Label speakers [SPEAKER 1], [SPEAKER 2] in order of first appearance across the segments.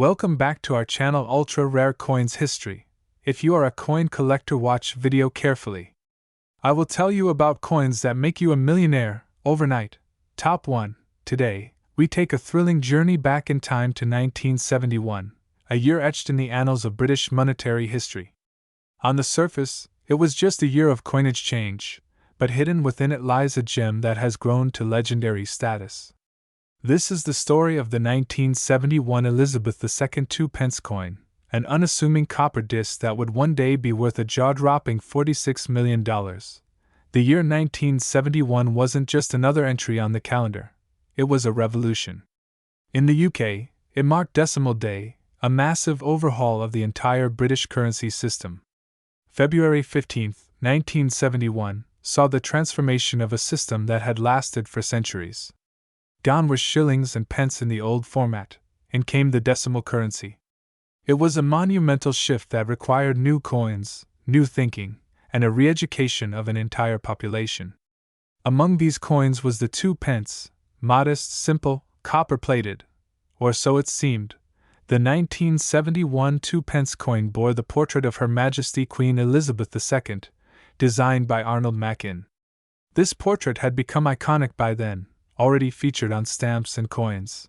[SPEAKER 1] Welcome back to our channel Ultra Rare Coins History. If you are a coin collector, watch video carefully. I will tell you about coins that make you a millionaire overnight. Top 1. Today, we take a thrilling journey back in time to 1971, a year etched in the annals of British monetary history. On the surface, it was just a year of coinage change, but hidden within it lies a gem that has grown to legendary status. This is the story of the 1971 Elizabeth II 2-pence coin, an unassuming copper disc that would one day be worth a jaw-dropping $46 million. The year 1971 wasn't just another entry on the calendar, it was a revolution. In the UK, it marked Decimal Day, a massive overhaul of the entire British currency system. February 15, 1971, saw the transformation of a system that had lasted for centuries. Gone were shillings and pence in the old format, and came the decimal currency. It was a monumental shift that required new coins, new thinking, and a re-education of an entire population. Among these coins was the 2-pence, modest, simple, copper-plated, or so it seemed. The 1971 2-pence coin bore the portrait of Her Majesty Queen Elizabeth II, designed by Arnold Machin. This portrait had become iconic by then, already featured on stamps and coins.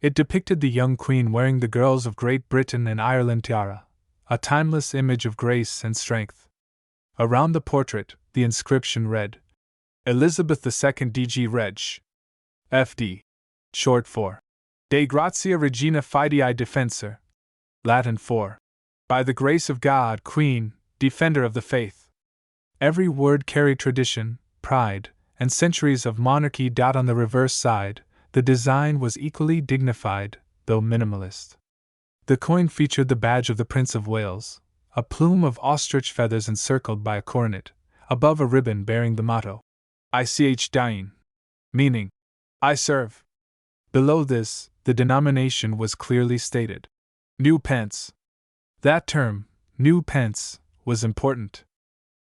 [SPEAKER 1] It depicted the young queen wearing the girls of Great Britain and Ireland tiara, a timeless image of grace and strength. Around the portrait, the inscription read, Elizabeth II DG Reg. FD. Short for De Grazia Regina Fidei Defensor. Latin for By the grace of God, Queen, Defender of the Faith. Every word carried tradition, pride, and centuries of monarchy. On the reverse side, the design was equally dignified, though minimalist. The coin featured the badge of the Prince of Wales, a plume of ostrich feathers encircled by a coronet, above a ribbon bearing the motto, Ich dien, meaning, I serve. Below this, the denomination was clearly stated, New Pence. That term, New Pence, was important.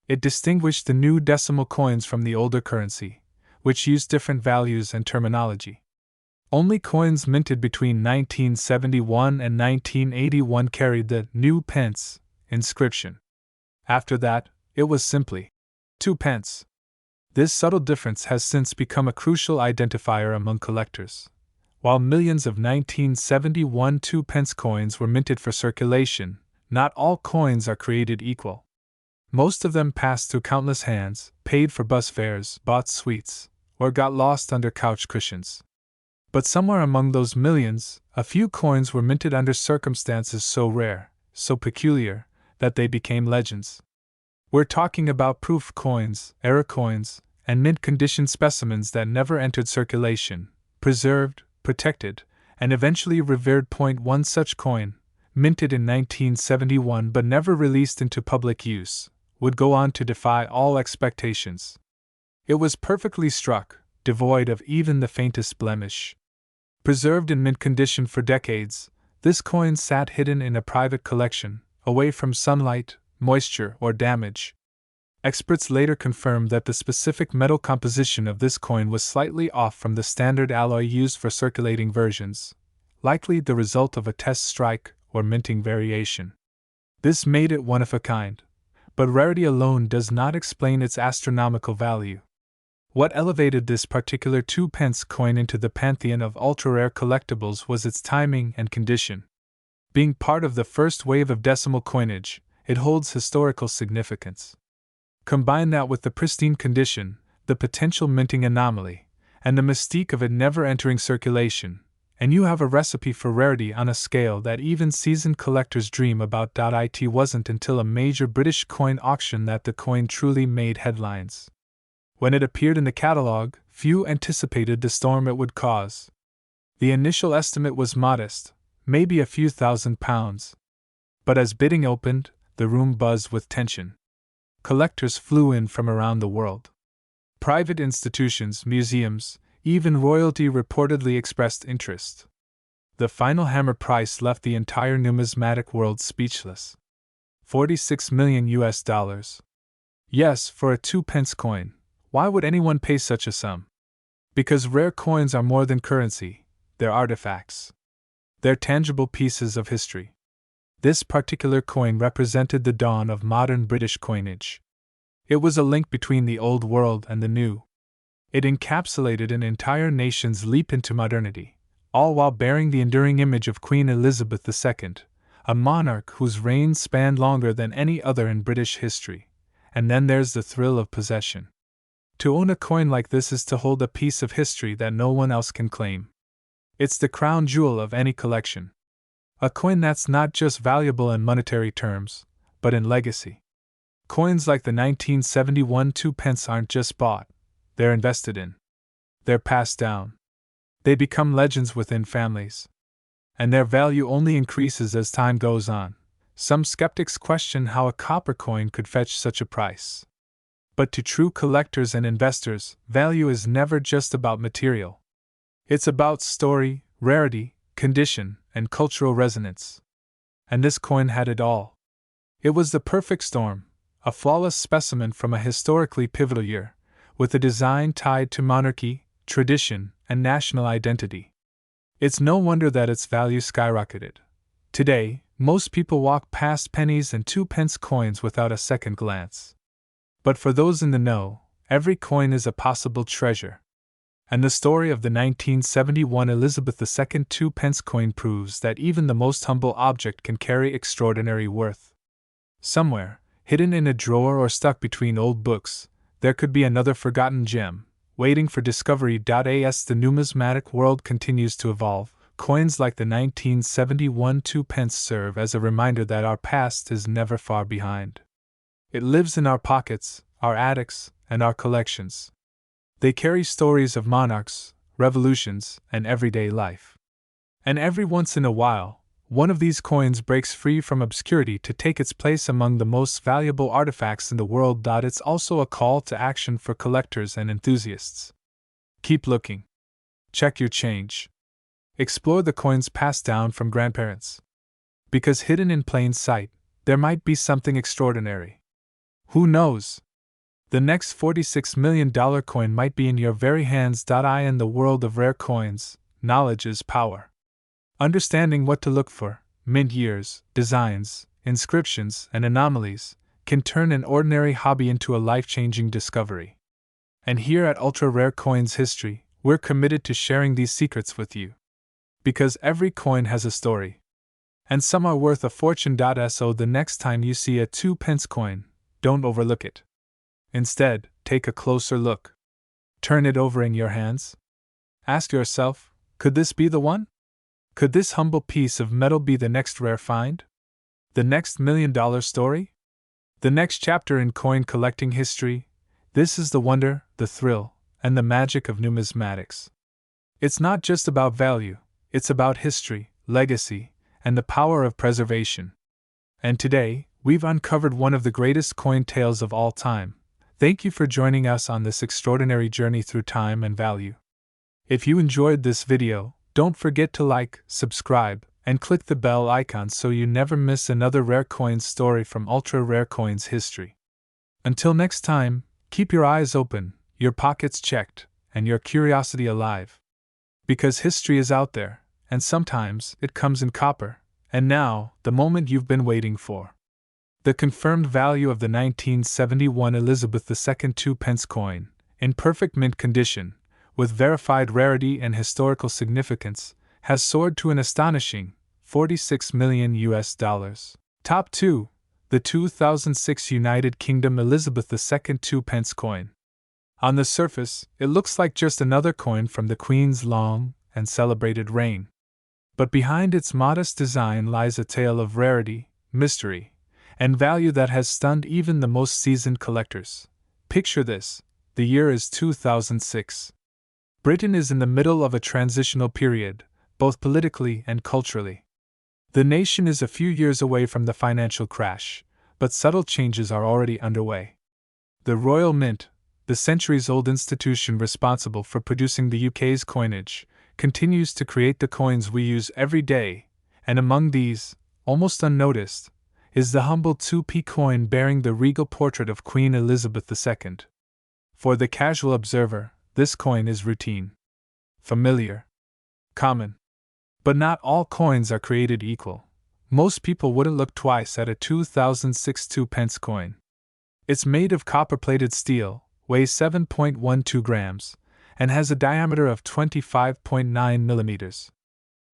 [SPEAKER 1] It distinguished the new decimal coins from the older currency, which used different values and terminology. Only coins minted between 1971 and 1981 carried the New Pence inscription. After that, it was simply 2 pence. This subtle difference has since become a crucial identifier among collectors. While millions of 1971 2-pence coins were minted for circulation, not all coins are created equal. Most of them passed through countless hands, paid for bus fares, bought sweets, or got lost under couch cushions. But somewhere among those millions, a few coins were minted under circumstances so rare, so peculiar, that they became legends. We're talking about proof coins, error coins, and mint-condition specimens that never entered circulation, preserved, protected, and eventually revered. One such coin, minted in 1971 but never released into public use, would go on to defy all expectations. It was perfectly struck, devoid of even the faintest blemish. Preserved in mint condition for decades, this coin sat hidden in a private collection, away from sunlight, moisture, or damage. Experts later confirmed that the specific metal composition of this coin was slightly off from the standard alloy used for circulating versions, likely the result of a test strike or minting variation. This made it one of a kind. But rarity alone does not explain its astronomical value. What elevated this particular 2-pence coin into the pantheon of ultra-rare collectibles was its timing and condition. Being part of the first wave of decimal coinage, it holds historical significance. Combine that with the pristine condition, the potential minting anomaly, and the mystique of it never entering circulation, and you have a recipe for rarity on a scale that even seasoned collectors dream about. It wasn't until a major British coin auction that the coin truly made headlines. When it appeared in the catalogue, few anticipated the storm it would cause. The initial estimate was modest, maybe a few £1,000s. But as bidding opened, the room buzzed with tension. Collectors flew in from around the world. Private institutions, museums, even royalty reportedly expressed interest. The final hammer price left the entire numismatic world speechless. $46 million. Yes, for a 2-pence coin. Why would anyone pay such a sum? Because rare coins are more than currency, they're artifacts. They're tangible pieces of history. This particular coin represented the dawn of modern British coinage. It was a link between the old world and the new. It encapsulated an entire nation's leap into modernity, all while bearing the enduring image of Queen Elizabeth II, a monarch whose reign spanned longer than any other in British history. And then there's the thrill of possession. To own a coin like this is to hold a piece of history that no one else can claim. It's the crown jewel of any collection. A coin that's not just valuable in monetary terms, but in legacy. Coins like the 1971 2p aren't just bought, they're invested in. They're passed down. They become legends within families. And their value only increases as time goes on. Some skeptics question how a copper coin could fetch such a price. But to true collectors and investors, value is never just about material. It's about story, rarity, condition, and cultural resonance. And this coin had it all. It was the perfect storm, a flawless specimen from a historically pivotal year, with a design tied to monarchy, tradition, and national identity. It's no wonder that its value skyrocketed. Today, most people walk past pennies and 2p coins without a second glance. But for those in the know, every coin is a possible treasure. And the story of the 1971 Elizabeth II 2p coin proves that even the most humble object can carry extraordinary worth. Somewhere, hidden in a drawer or stuck between old books, there could be another forgotten gem, waiting for discovery. As the numismatic world continues to evolve, coins like the 1971 2p serve as a reminder that our past is never far behind. It lives in our pockets, our attics, and our collections. They carry stories of monarchs, revolutions, and everyday life. And every once in a while, one of these coins breaks free from obscurity to take its place among the most valuable artifacts in the world. It's also a call to action for collectors and enthusiasts. Keep looking. Check your change. Explore the coins passed down from grandparents. Because hidden in plain sight, there might be something extraordinary. Who knows? The next $46 million coin might be in your very hands. In the world of rare coins, knowledge is power. Understanding what to look for, mint years, designs, inscriptions, and anomalies, can turn an ordinary hobby into a life-changing discovery. And here at Ultra Rare Coins History, we're committed to sharing these secrets with you. Because every coin has a story. And some are worth a fortune. So the next time you see a 2p coin, don't overlook it. Instead, take a closer look. Turn it over in your hands. Ask yourself, could this be the one? Could this humble piece of metal be the next rare find? The next $1 million story? The next chapter in coin collecting history? This is the wonder, the thrill, and the magic of numismatics. It's not just about value, it's about history, legacy, and the power of preservation. And today, we've uncovered one of the greatest coin tales of all time. Thank you for joining us on this extraordinary journey through time and value. If you enjoyed this video, don't forget to like, subscribe, and click the bell icon so you never miss another rare coins story from Ultra Rare Coins History. Until next time, keep your eyes open, your pockets checked, and your curiosity alive. Because history is out there, and sometimes it comes in copper. And now, the moment you've been waiting for. The confirmed value of the 1971 Elizabeth II 2p coin, in perfect mint condition, with verified rarity and historical significance, has soared to an astonishing $46 million. Top 2. The 2006 United Kingdom Elizabeth II 2p coin. On the surface, it looks like just another coin from the Queen's long and celebrated reign. But behind its modest design lies a tale of rarity, mystery, and value that has stunned even the most seasoned collectors. Picture this: the year is 2006. Britain is in the middle of a transitional period, both politically and culturally. The nation is a few years away from the financial crash, but subtle changes are already underway. The Royal Mint, the centuries-old institution responsible for producing the UK's coinage, continues to create the coins we use every day, and among these, almost unnoticed, is the humble 2p coin bearing the regal portrait of Queen Elizabeth II. For the casual observer, this coin is routine, familiar, common. But not all coins are created equal. Most people wouldn't look twice at a 2006 2-pence coin. It's made of copper-plated steel, weighs 7.12 grams, and has a diameter of 25.9 millimeters.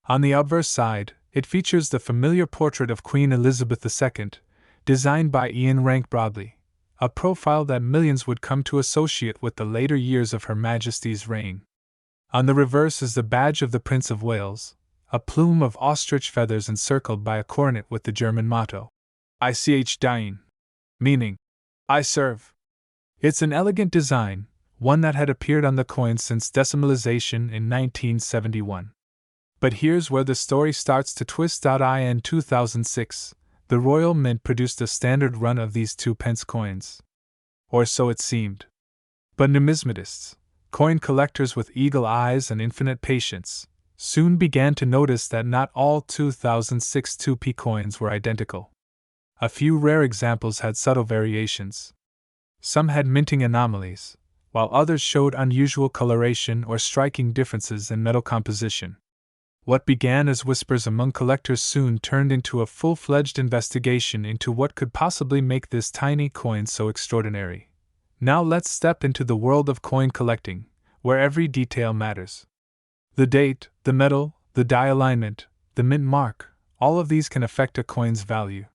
[SPEAKER 1] On the obverse side, it features the familiar portrait of Queen Elizabeth II, designed by Ian Rank Broadley, a profile that millions would come to associate with the later years of Her Majesty's reign. On the reverse is the badge of the Prince of Wales, a plume of ostrich feathers encircled by a coronet with the German motto, Ich diene, meaning, I serve. It's an elegant design, one that had appeared on the coin since decimalisation in 1971. But here's where the story starts to twist. In 2006, the Royal Mint produced a standard run of these 2-pence coins. Or so it seemed. But numismatists, coin collectors with eagle eyes and infinite patience, soon began to notice that not all 2006 2p coins were identical. A few rare examples had subtle variations. Some had minting anomalies, while others showed unusual coloration or striking differences in metal composition. What began as whispers among collectors soon turned into a full-fledged investigation into what could possibly make this tiny coin so extraordinary. Now let's step into the world of coin collecting, where every detail matters. The date, the metal, the die alignment, the mint mark, all of these can affect a coin's value.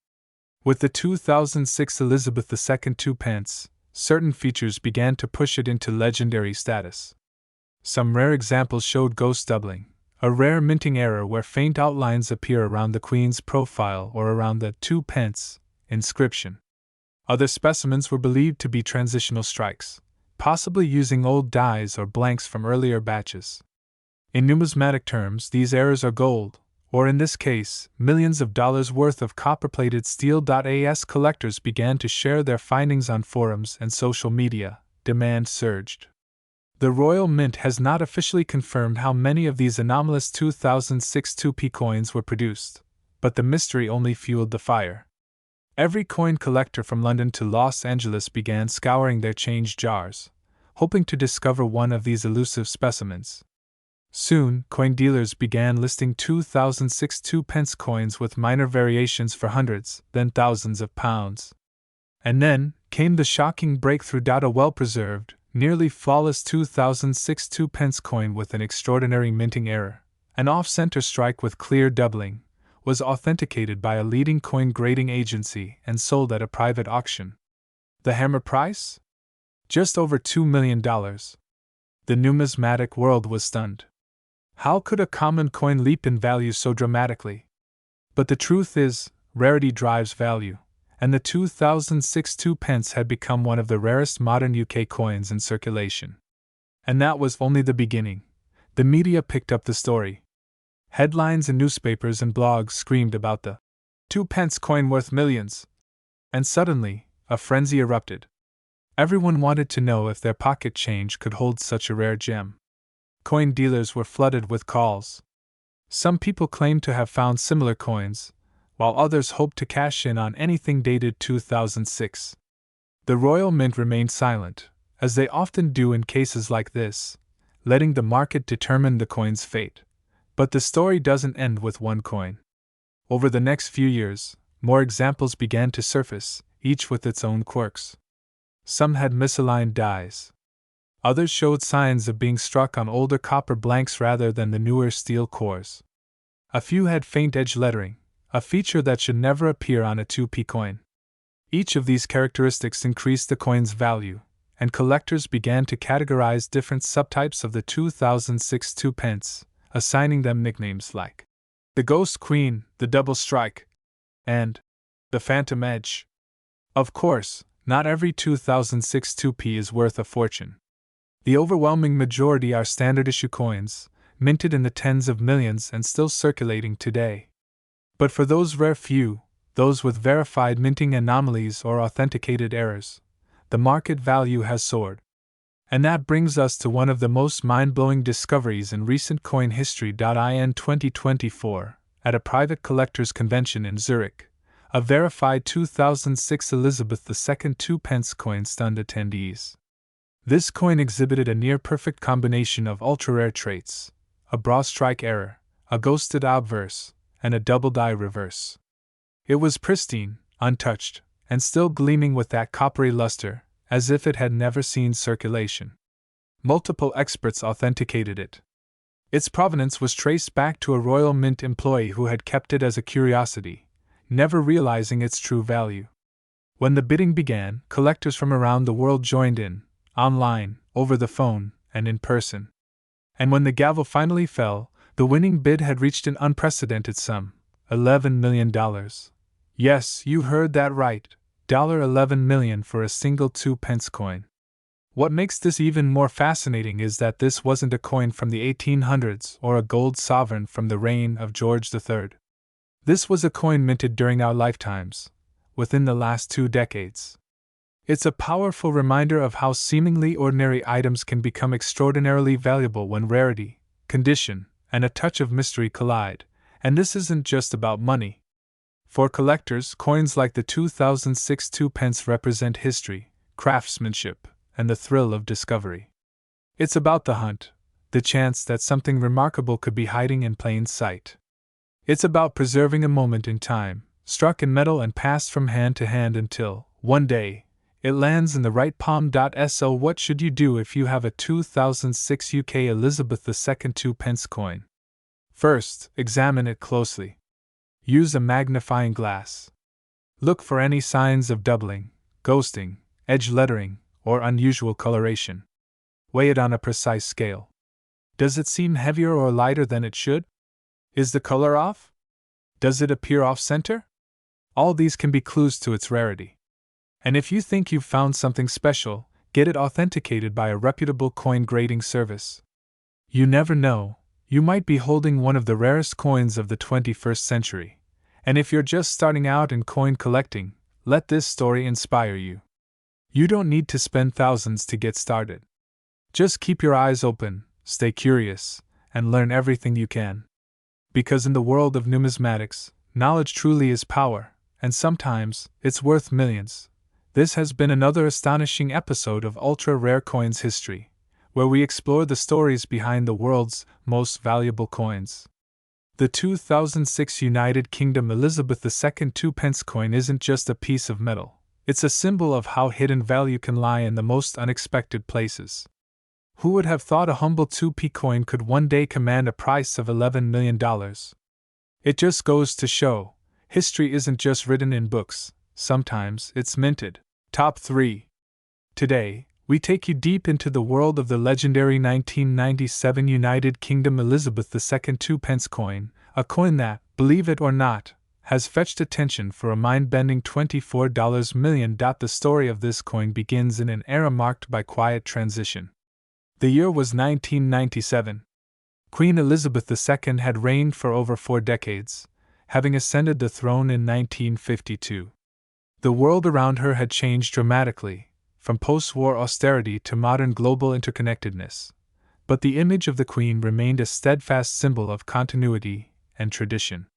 [SPEAKER 1] With the 2006 Elizabeth II 2-pence, certain features began to push it into legendary status. Some rare examples showed ghost doubling, a rare minting error where faint outlines appear around the Queen's profile or around the 2-pence inscription. Other specimens were believed to be transitional strikes, possibly using old dies or blanks from earlier batches. In numismatic terms, these errors are gold, or in this case, millions of dollars worth of copper-plated steel. As collectors began to share their findings on forums and social media, demand surged. The Royal Mint has not officially confirmed how many of these anomalous 2006 2p coins were produced, but the mystery only fueled the fire. Every coin collector from London to Los Angeles began scouring their change jars, hoping to discover one of these elusive specimens. Soon, coin dealers began listing 2006 2-pence coins with minor variations for hundreds, then thousands of pounds. And then came the shocking breakthrough. A well-preserved, nearly flawless 2006 2-pence coin with an extraordinary minting error, an off-center strike with clear doubling, was authenticated by a leading coin grading agency and sold at a private auction. The hammer price? Just over $2 million. The numismatic world was stunned. How could a common coin leap in value so dramatically? But the truth is, rarity drives value, and the 2006 2-pence had become one of the rarest modern UK coins in circulation. And that was only the beginning. The media picked up the story. Headlines in newspapers and blogs screamed about the 2-pence coin worth millions. And suddenly, a frenzy erupted. Everyone wanted to know if their pocket change could hold such a rare gem. Coin dealers were flooded with calls. Some people claimed to have found similar coins, while others hoped to cash in on anything dated 2006. The Royal Mint remained silent, as they often do in cases like this, letting the market determine the coin's fate. But the story doesn't end with one coin. Over the next few years, more examples began to surface, each with its own quirks. Some had misaligned dies. Others showed signs of being struck on older copper blanks rather than the newer steel cores. A few had faint edge lettering, a feature that should never appear on a 2p coin. Each of these characteristics increased the coin's value, and collectors began to categorize different subtypes of the 2006 2-pence, assigning them nicknames like the Ghost Queen, the Double Strike, and the Phantom Edge. Of course, not every 2006 2p is worth a fortune. The overwhelming majority are standard-issue coins, minted in the tens of millions and still circulating today. But for those rare few, those with verified minting anomalies or authenticated errors, the market value has soared. And that brings us to one of the most mind-blowing discoveries in recent coin history. In 2024, at a private collectors' convention in Zurich, a verified 2006 Elizabeth II 2-pence coin stunned attendees. This coin exhibited a near-perfect combination of ultra-rare traits: a bra strike error, a ghosted obverse, and a double die reverse. It was pristine, untouched, and still gleaming with that coppery luster, as if it had never seen circulation. Multiple experts authenticated it. Its provenance was traced back to a Royal Mint employee who had kept it as a curiosity, never realizing its true value. When the bidding began, collectors from around the world joined in, online, over the phone, and in person. And when the gavel finally fell, the winning bid had reached an unprecedented sum, $11 million. Yes, you heard that right, $11 million for a single 2-pence coin. What makes this even more fascinating is that this wasn't a coin from the 1800s or a gold sovereign from the reign of George III. This was a coin minted during our lifetimes, within the last 2 decades. It's a powerful reminder of how seemingly ordinary items can become extraordinarily valuable when rarity, condition, and a touch of mystery collide, and this isn't just about money. For collectors, coins like the 2006 2-pence represent history, craftsmanship, and the thrill of discovery. It's about the hunt, the chance that something remarkable could be hiding in plain sight. It's about preserving a moment in time, struck in metal and passed from hand to hand until, one day, it lands in the right palm. So what should you do if you have a 2006 UK Elizabeth II 2-pence coin? First, examine it closely. Use a magnifying glass. Look for any signs of doubling, ghosting, edge lettering, or unusual coloration. Weigh it on a precise scale. Does it seem heavier or lighter than it should? Is the color off? Does it appear off-center? All these can be clues to its rarity. And if you think you've found something special, get it authenticated by a reputable coin grading service. You never know, you might be holding one of the rarest coins of the 21st century. And if you're just starting out in coin collecting, let this story inspire you. You don't need to spend thousands to get started. Just keep your eyes open, stay curious, and learn everything you can. Because in the world of numismatics, knowledge truly is power, and sometimes it's worth millions. This has been another astonishing episode of Ultra Rare Coins History, where we explore the stories behind the world's most valuable coins. The 2006 United Kingdom Elizabeth II 2-pence coin isn't just a piece of metal. It's a symbol of how hidden value can lie in the most unexpected places. Who would have thought a humble 2p coin could one day command a price of $11 million? It just goes to show, history isn't just written in books, sometimes it's minted. Top 3. Today, we take you deep into the world of the legendary 1997 United Kingdom Elizabeth II 2-pence coin, a coin that, believe it or not, has fetched attention for a mind-bending $24 million. The story of this coin begins in an era marked by quiet transition. The year was 1997. Queen Elizabeth II had reigned for over 4 decades, having ascended the throne in 1952. The world around her had changed dramatically, from post-war austerity to modern global interconnectedness, but the image of the Queen remained a steadfast symbol of continuity and tradition.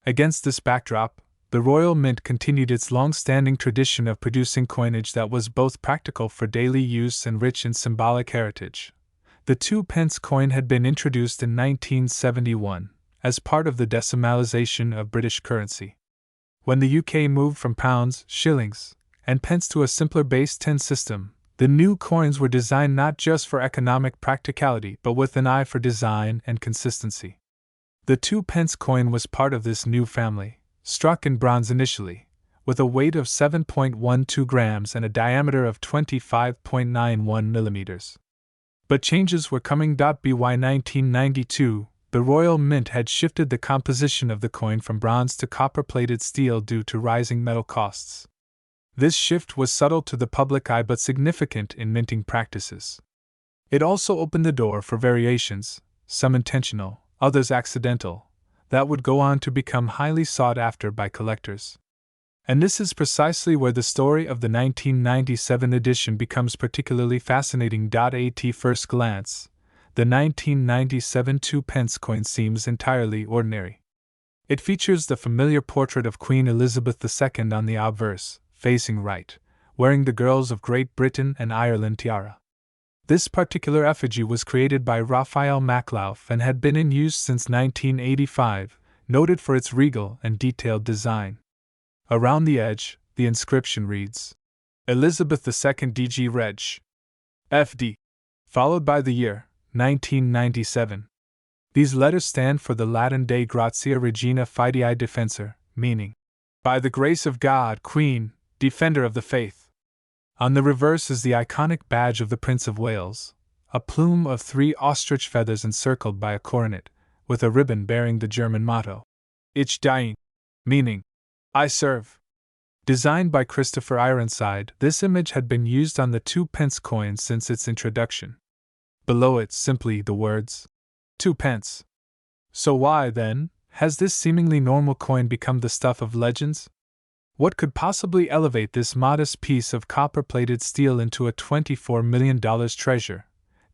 [SPEAKER 1] Against this backdrop, the Royal Mint continued its long-standing tradition of producing coinage that was both practical for daily use and rich in symbolic heritage. The 2-pence coin had been introduced in 1971, as part of the decimalisation of British currency. When the UK moved from pounds, shillings, and pence to a simpler base 10 system, the new coins were designed not just for economic practicality but with an eye for design and consistency. The 2-pence coin was part of this new family, struck in bronze initially, with a weight of 7.12 grams and a diameter of 25.91 millimeters. But changes were coming. By 1992, the Royal Mint had shifted the composition of the coin from bronze to copper-plated steel due to rising metal costs. This shift was subtle to the public eye but significant in minting practices. It also opened the door for variations, some intentional, others accidental, that would go on to become highly sought after by collectors. And this is precisely where the story of the 1997 edition becomes particularly fascinating. At first glance, the 1997 2-pence coin seems entirely ordinary. It features the familiar portrait of Queen Elizabeth II on the obverse, facing right, wearing the girls of Great Britain and Ireland tiara. This particular effigy was created by Raphael Maklauf and had been in use since 1985, noted for its regal and detailed design. Around the edge, the inscription reads, Elizabeth II DG Reg. FD, followed by the year, 1997. These letters stand for the Latin Dei Gratia Regina Fidei Defensor, meaning, by the grace of God, Queen, Defender of the Faith. On the reverse is the iconic badge of the Prince of Wales, a plume of 3 ostrich feathers encircled by a coronet, with a ribbon bearing the German motto, Ich diene, meaning, I serve. Designed by Christopher Ironside, this image had been used on the 2 pence coin since its introduction. Below it, simply the words, 2 pence. So why, then, has this seemingly normal coin become the stuff of legends? What could possibly elevate this modest piece of copper-plated steel into a $24 million treasure?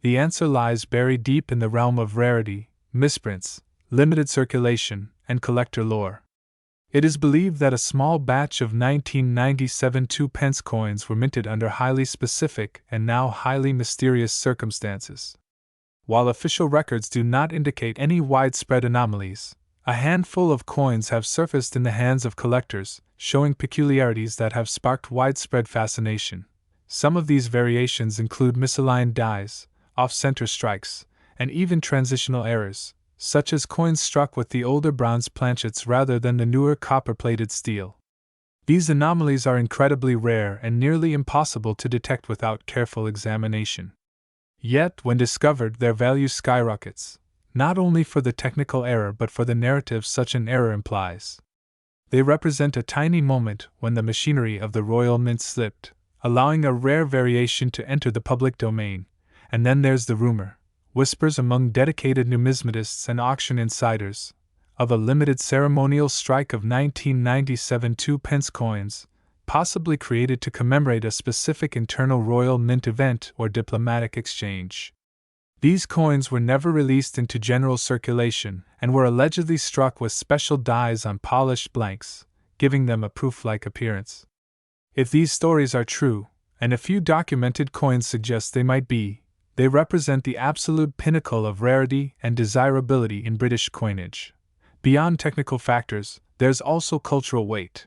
[SPEAKER 1] The answer lies buried deep in the realm of rarity, misprints, limited circulation, and collector lore. It is believed that a small batch of 1997 2-pence coins were minted under highly specific and now highly mysterious circumstances. While official records do not indicate any widespread anomalies, a handful of coins have surfaced in the hands of collectors, showing peculiarities that have sparked widespread fascination. Some of these variations include misaligned dies, off-center strikes, and even transitional errors, such as coins struck with the older bronze planchets rather than the newer copper-plated steel. These anomalies are incredibly rare and nearly impossible to detect without careful examination. Yet, when discovered, their value skyrockets, not only for the technical error but for the narrative such an error implies. They represent a tiny moment when the machinery of the Royal Mint slipped, allowing a rare variation to enter the public domain, and then there's the rumor, whispers among dedicated numismatists and auction insiders, of a limited ceremonial strike of 1997 2-pence coins, possibly created to commemorate a specific internal Royal Mint event or diplomatic exchange. These coins were never released into general circulation and were allegedly struck with special dies on polished blanks, giving them a proof-like appearance. If these stories are true, and a few documented coins suggest they might be, they represent the absolute pinnacle of rarity and desirability in British coinage. Beyond technical factors, there's also cultural weight.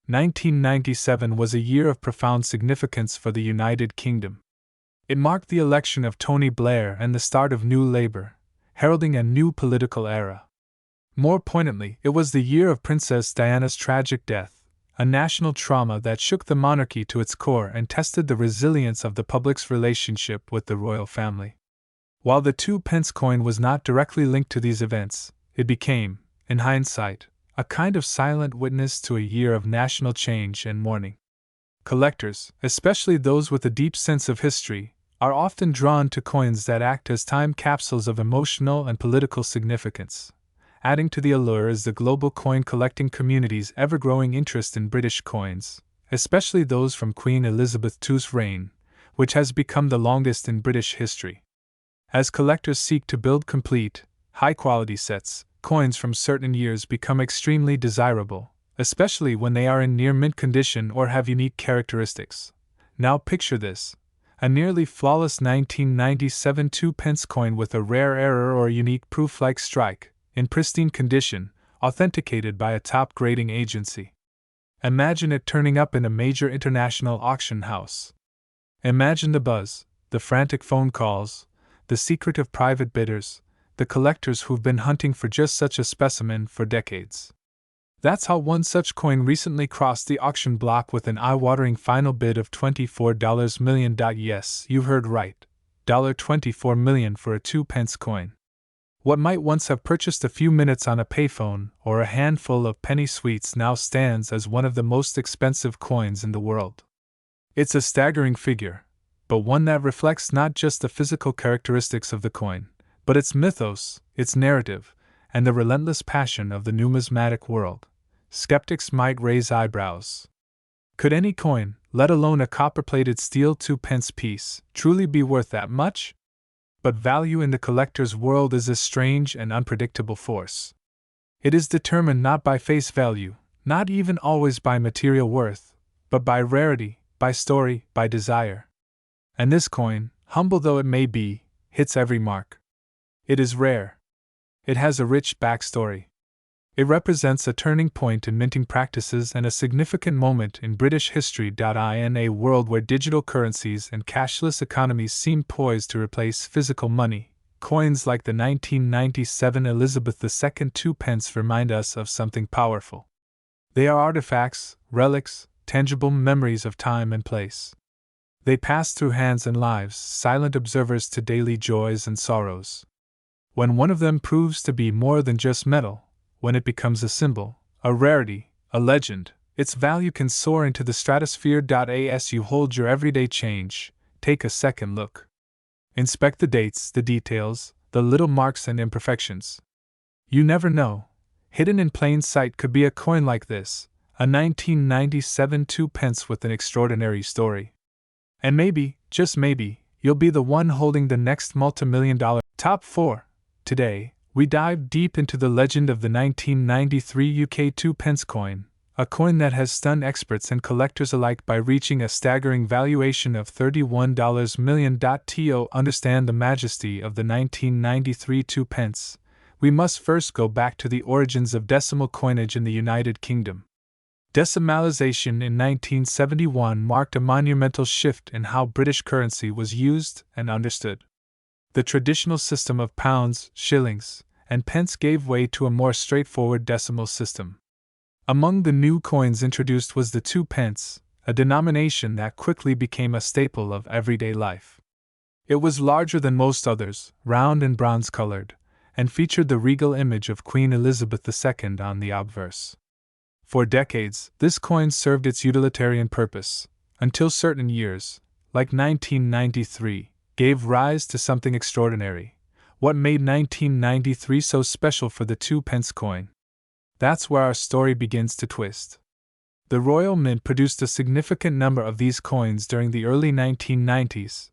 [SPEAKER 1] 1997 was a year of profound significance for the United Kingdom. It marked the election of Tony Blair and the start of New Labour, heralding a new political era. More poignantly, it was the year of Princess Diana's tragic death, a national trauma that shook the monarchy to its core and tested the resilience of the public's relationship with the royal family. While the 2-pence coin was not directly linked to these events, it became, in hindsight, a kind of silent witness to a year of national change and mourning. Collectors, especially those with a deep sense of history, are often drawn to coins that act as time capsules of emotional and political significance. Adding to the allure is the global coin collecting community's ever-growing interest in British coins, especially those from Queen Elizabeth II's reign, which has become the longest in British history. As collectors seek to build complete, high-quality sets, coins from certain years become extremely desirable, especially when they are in near-mint condition or have unique characteristics. Now picture this: a nearly flawless 1997 2-pence coin with a rare error or unique proof-like strike, in pristine condition, authenticated by a top-grading agency. Imagine it turning up in a major international auction house. Imagine the buzz, the frantic phone calls, the secretive private bidders, the collectors who've been hunting for just such a specimen for decades. That's how one such coin recently crossed the auction block with an eye-watering final bid of $24 million. Yes, you heard right, $24 million for a 2-pence coin. What might once have purchased a few minutes on a payphone or a handful of penny sweets now stands as one of the most expensive coins in the world. It's a staggering figure, but one that reflects not just the physical characteristics of the coin, but its mythos, its narrative, and the relentless passion of the numismatic world. Skeptics might raise eyebrows. Could any coin, let alone a copper-plated steel 2-pence piece, truly be worth that much? But value in the collector's world is a strange and unpredictable force. It is determined not by face value, not even always by material worth, but by rarity, by story, by desire. And this coin, humble though it may be, hits every mark. It is rare. It has a rich backstory. It represents a turning point in minting practices and a significant moment in British history. In a world where digital currencies and cashless economies seem poised to replace physical money, coins like the 1997 Elizabeth II 2 pence remind us of something powerful. They are artifacts, relics, tangible memories of time and place. They pass through hands and lives, silent observers to daily joys and sorrows. When one of them proves to be more than just metal, when it becomes a symbol, a rarity, a legend, its value can soar into the stratosphere. As you hold your everyday change, take a second look. Inspect the dates, the details, the little marks and imperfections. You never know. Hidden in plain sight could be a coin like this, a 1997 2 pence with an extraordinary story. And maybe, just maybe, you'll be the one holding the next multimillion-dollar. Top 4. Today, we dive deep into the legend of the 1993 UK 2 pence coin, a coin that has stunned experts and collectors alike by reaching a staggering valuation of $31 million. To understand the majesty of the 1993 2 pence, we must first go back to the origins of decimal coinage in the United Kingdom. Decimalisation in 1971 marked a monumental shift in how British currency was used and understood. The traditional system of pounds, shillings, and pence gave way to a more straightforward decimal system. Among the new coins introduced was the 2 pence, a denomination that quickly became a staple of everyday life. It was larger than most others, round and bronze-colored, and featured the regal image of Queen Elizabeth II on the obverse. For decades, this coin served its utilitarian purpose, until certain years, like 1993, gave rise to something extraordinary. What made 1993 so special for the 2 pence coin? That's where our story begins to twist. The Royal Mint produced a significant number of these coins during the early 1990s,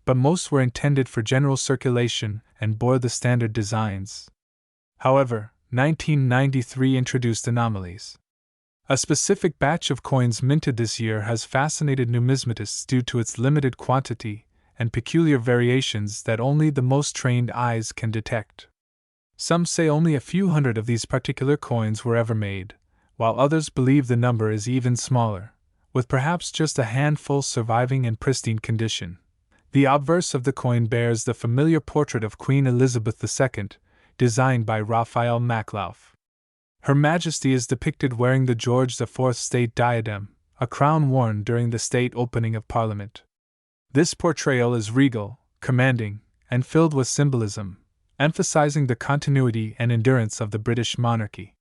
[SPEAKER 1] but most were intended for general circulation and bore the standard designs. However, 1993 introduced anomalies. A specific batch of coins minted this year has fascinated numismatists due to its limited quantity and peculiar variations that only the most trained eyes can detect. Some say only a few hundred of these particular coins were ever made, while others believe the number is even smaller, with perhaps just a handful surviving in pristine condition. The obverse of the coin bears the familiar portrait of Queen Elizabeth II, designed by Raphael Maklauf. Her Majesty is depicted wearing the George IV state diadem, a crown worn during the state opening of Parliament. This portrayal is regal, commanding, and filled with symbolism, emphasizing the continuity and endurance of the British monarchy.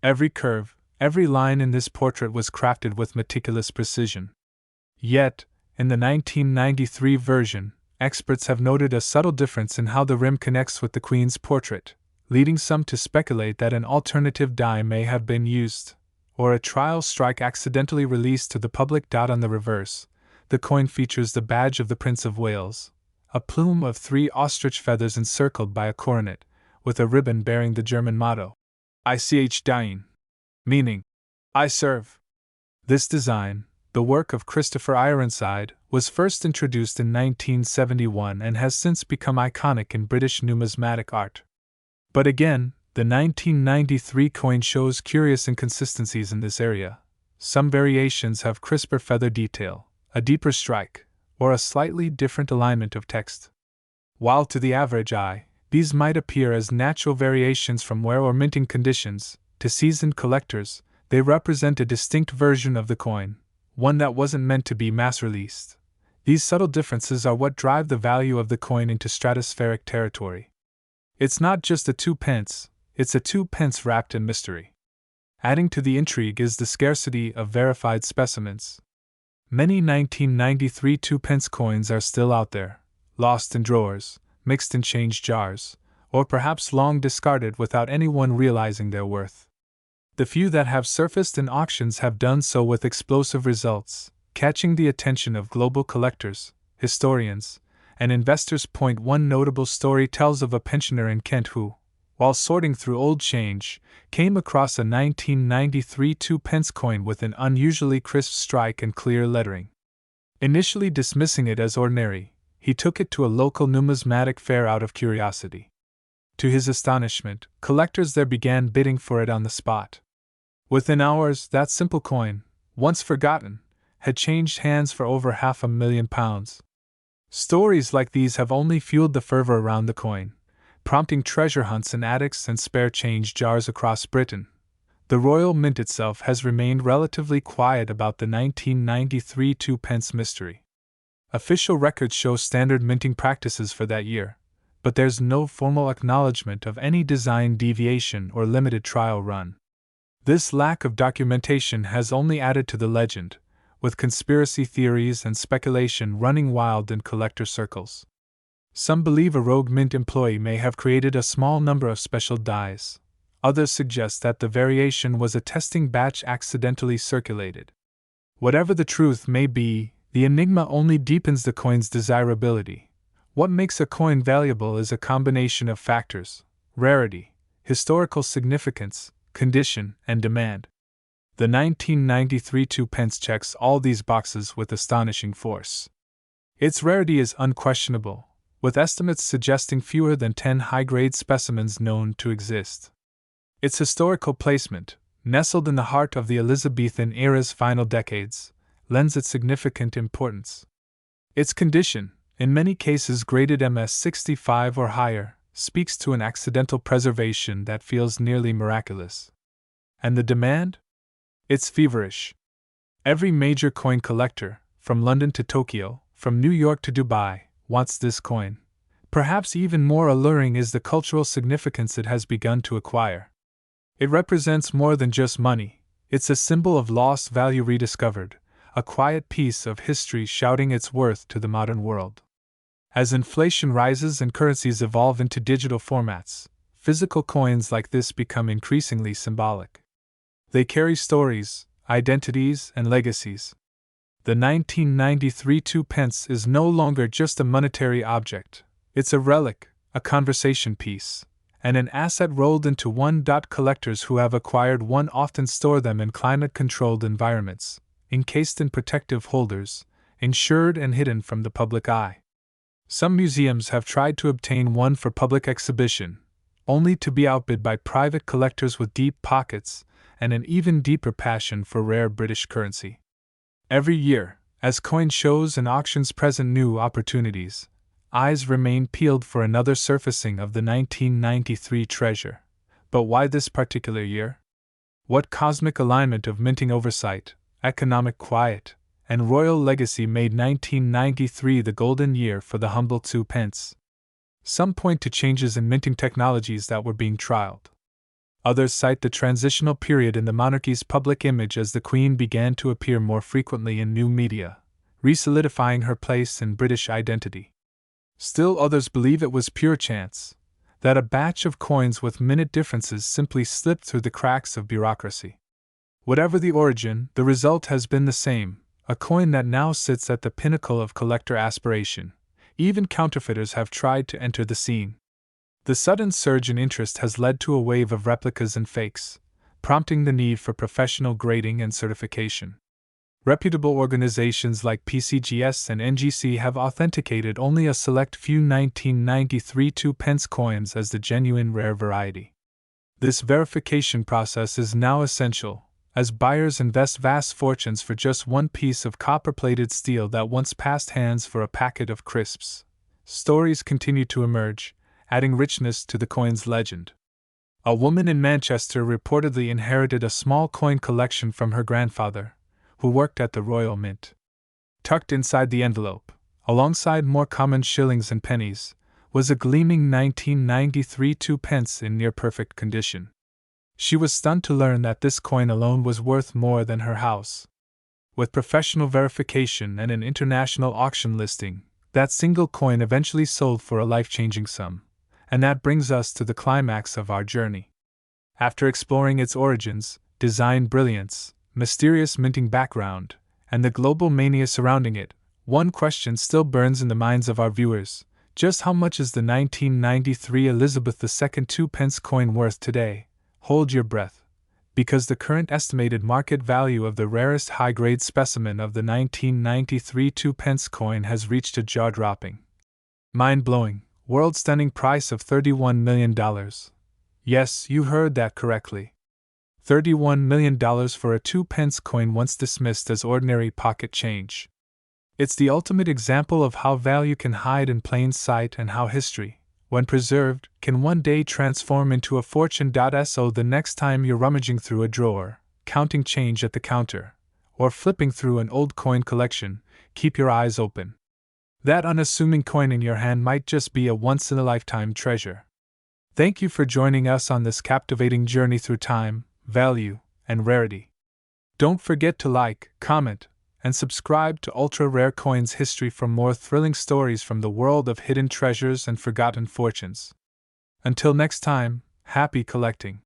[SPEAKER 1] Every curve, every line in this portrait was crafted with meticulous precision. Yet, in the 1993 version, experts have noted a subtle difference in how the rim connects with the Queen's portrait, leading some to speculate that an alternative die may have been used, or a trial strike accidentally released to the public. On the reverse, the coin features the badge of the Prince of Wales, a plume of 3 ostrich feathers encircled by a coronet, with a ribbon bearing the German motto, Ich diene, meaning, I serve. This design, the work of Christopher Ironside, was first introduced in 1971 and has since become iconic in British numismatic art. But again, the 1993 coin shows curious inconsistencies in this area. Some variations have crisper feather detail, a deeper strike, or a slightly different alignment of text. While to the average eye, these might appear as natural variations from wear or minting conditions, to seasoned collectors, they represent a distinct version of the coin, one that wasn't meant to be mass-released. These subtle differences are what drive the value of the coin into stratospheric territory. It's not just a 2 pence, it's a 2 pence wrapped in mystery. Adding to the intrigue is the scarcity of verified specimens. Many 1993 2 pence coins are still out there, lost in drawers, mixed in change jars, or perhaps long discarded without anyone realizing their worth. The few that have surfaced in auctions have done so with explosive results, catching the attention of global collectors, historians, and investors. One notable story tells of a pensioner in Kent who, while sorting through old change, came across a 1993 2 pence coin with an unusually crisp strike and clear lettering. Initially dismissing it as ordinary, he took it to a local numismatic fair out of curiosity. To his astonishment, collectors there began bidding for it on the spot. Within hours, that simple coin, once forgotten, had changed hands for over £500,000. Stories like these have only fueled the fervor around the coin, prompting treasure hunts in attics and spare change jars across Britain. The Royal Mint itself has remained relatively quiet about the 1993 2p mystery. Official records show standard minting practices for that year, but there's no formal acknowledgement of any design deviation or limited trial run. This lack of documentation has only added to the legend, with conspiracy theories and speculation running wild in collector circles. Some believe a rogue mint employee may have created a small number of special dies. Others suggest that the variation was a testing batch accidentally circulated. Whatever the truth may be, the enigma only deepens the coin's desirability. What makes a coin valuable is a combination of factors: rarity, historical significance, condition, and demand. The 1993 2p checks all these boxes with astonishing force. Its rarity is unquestionable, with estimates suggesting fewer than 10 high-grade specimens known to exist. Its historical placement, nestled in the heart of the Elizabethan era's final decades, lends it significant importance. Its condition, in many cases graded MS65 or higher, speaks to an accidental preservation that feels nearly miraculous. And the demand? It's feverish. Every major coin collector, from London to Tokyo, from New York to Dubai, wants this coin. Perhaps even more alluring is the cultural significance it has begun to acquire. It represents more than just money. It's a symbol of lost value rediscovered, a quiet piece of history shouting its worth to the modern world. As inflation rises and currencies evolve into digital formats, physical coins like this become increasingly symbolic. They carry stories, identities, and legacies. The 1993 2p is no longer just a monetary object. It's a relic, a conversation piece, and an asset rolled into one. Collectors who have acquired one often store them in climate-controlled environments, encased in protective holders, insured and hidden from the public eye. Some museums have tried to obtain one for public exhibition, only to be outbid by private collectors with deep pockets and an even deeper passion for rare British currency. Every year, as coin shows and auctions present new opportunities, eyes remain peeled for another surfacing of the 1993 treasure. But why this particular year? What cosmic alignment of minting oversight, economic quiet, and royal legacy made 1993 the golden year for the humble 2p? Some point to changes in minting technologies that were being trialed. Others cite the transitional period in the monarchy's public image as the Queen began to appear more frequently in new media, re-solidifying her place in British identity. Still others believe it was pure chance, that a batch of coins with minute differences simply slipped through the cracks of bureaucracy. Whatever the origin, the result has been the same, a coin that now sits at the pinnacle of collector aspiration. Even counterfeiters have tried to enter the scene. The sudden surge in interest has led to a wave of replicas and fakes, prompting the need for professional grading and certification. Reputable organizations like PCGS and NGC have authenticated only a select few 1993 2p coins as the genuine rare variety. This verification process is now essential, as buyers invest vast fortunes for just one piece of copper-plated steel that once passed hands for a packet of crisps. Stories continue to emerge, adding richness to the coin's legend. A woman in Manchester reportedly inherited a small coin collection from her grandfather, who worked at the Royal Mint. Tucked inside the envelope, alongside more common shillings and pennies, was a gleaming 1993 2p in near-perfect condition. She was stunned to learn that this coin alone was worth more than her house. With professional verification and an international auction listing, that single coin eventually sold for a life-changing sum. And that brings us to the climax of our journey. After exploring its origins, design brilliance, mysterious minting background, and the global mania surrounding it, one question still burns in the minds of our viewers: just how much is the 1993 Elizabeth II 2p coin worth today? Hold your breath, because the current estimated market value of the rarest high-grade specimen of the 1993 2p coin has reached a jaw-dropping Mind-blowing, world-stunning price of $31 million. Yes, you heard that correctly. $31 million for a 2-pence coin once dismissed as ordinary pocket change. It's the ultimate example of how value can hide in plain sight and how history, when preserved, can one day transform into a fortune. So the next time you're rummaging through a drawer, counting change at the counter, or flipping through an old coin collection, keep your eyes open. That unassuming coin in your hand might just be a once-in-a-lifetime treasure. Thank you for joining us on this captivating journey through time, value, and rarity. Don't forget to like, comment, and subscribe to Ultra Rare Coins History for more thrilling stories from the world of hidden treasures and forgotten fortunes. Until next time, happy collecting.